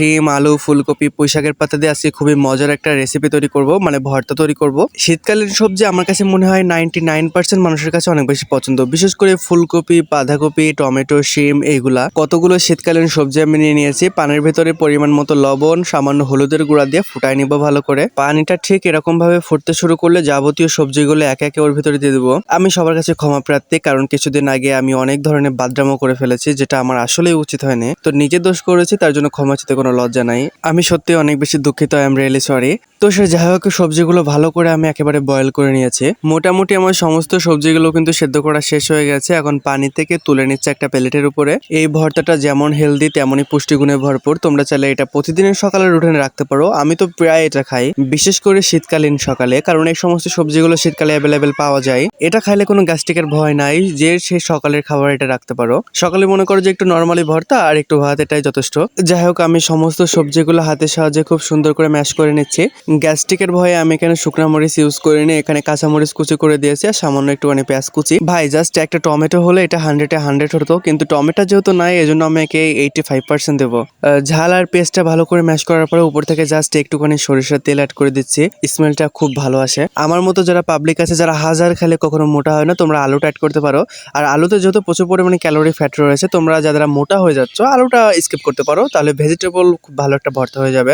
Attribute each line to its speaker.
Speaker 1: শিম, আলু, ফুলকপি, পুঁইশাকের পাতা দিয়ে আজকে খুবই মজার একটা রেসিপি তৈরি করব, মানে ভর্তা তৈরি করব। শীতকালীন সবজি আমার কাছে মনে হয় 99% মানুষের কাছে অনেক বেশি পছন্দ, বিশেষ করে ফুলকপি, বাঁধাকপি, টমেটো, শিম, এইগুলা কতগুলো শীতকালীন সবজি আমি নিয়ে নিয়েছি। পানির ভেতরে পরিমাণ মতো লবণ, সামান্য হলুদের গুঁড়া দিয়ে ফুটাই নিব ভালো করে। পানিটা ঠিক এরকম ভাবে ফুটতে শুরু করলে যাবতীয় সবজিগুলো একে একে ওর ভিতরে দিয়ে দেবো। আমি সবার কাছে ক্ষমা প্রার্থী, কারণ কিছুদিন আগে আমি অনেক ধরনের বাদরামো করে ফেলেছি, যেটা আমার আসলেই উচিত হয়নি। তো নিজে দোষ করেছি, তার জন্য ক্ষমা চাইতে কোনো লজ্জা নাই। আমি সত্যি অনেক বেশি দুঃখিত, আই এম রিয়েলি সরি। তো সে যাই হোক, সবজিগুলো ভালো করে আমি একেবারে বয়েল করে নিয়েছি। মোটামুটি আমার সমস্ত সবজিগুলো কিন্তু সেদ্ধ করা শেষ হয়ে গেছে। এখন পানি থেকে তুলে নিচ্ছে একটা প্লেটের উপরে। এই ভর্তাটা যেমন হেলদি তেমনই পুষ্টিগুণে ভরপুর। তোমরা চাইলে এটা প্রতিদিনের সকালে রুটিনে রাখতে পারো। আমি তো প্রায় এটা খাই, বিশেষ করে শীতকালীন সকালে, কারণ এই সমস্ত সবজিগুলো শীতকালে অ্যাভেলেবেল পাওয়া যায়। এটা খাইলে কোনো গ্যাস্ট্রিকের ভয় নাই, যে সে সকালের খাবার এটা রাখতে পারো। সকালে মনে করো যে একটু নর্মালি ভর্তা আর একটু ভাত, এটাই যথেষ্ট। যাই হোক, আমি সমস্ত সবজিগুলো হাতের সাহায্যে খুব সুন্দর করে ম্যাশ করে নিচ্ছি। গ্যাস্ট্রিকের ভয়ে আমি এখানে শুকনো মরিচ ইউজ করিনি, এখানে কাঁচা মরিচ কুচি করে দিয়েছি আর সামান্য একটুখানি পেঁয়াজ কুচি। ভাই জাস্ট একটা টমেটো হলে এটা 100-এ 100 হতো, কিন্তু টমেটো যেহেতু নাই এজন্য আমি একে 85% দেবো। ঝাল আর পেস্টটা ভালো করে ম্যাশ করার পরে উপর থেকে জাস্ট একটুখানি সরিষার তেল অ্যাড করে দিচ্ছি। স্মেলটা খুব ভালো আসে। আমার মতো যারা পাবলিক আছে, যারা হাজার খেলে কখনো মোটা হয় না, তোমরা আলুটা অ্যাড করতে পারো। আর আলুতে যেহেতু প্রচুর পরিমাণে ক্যালোরি ফ্যাট রয়েছে, তোমরা যারা মোটা হয়ে যাচ্ছ আলুটা স্কিপ করতে পারো, তাহলে ভেজিটেবল খুব ভালো একটা ভর্তা হয়ে যাবে।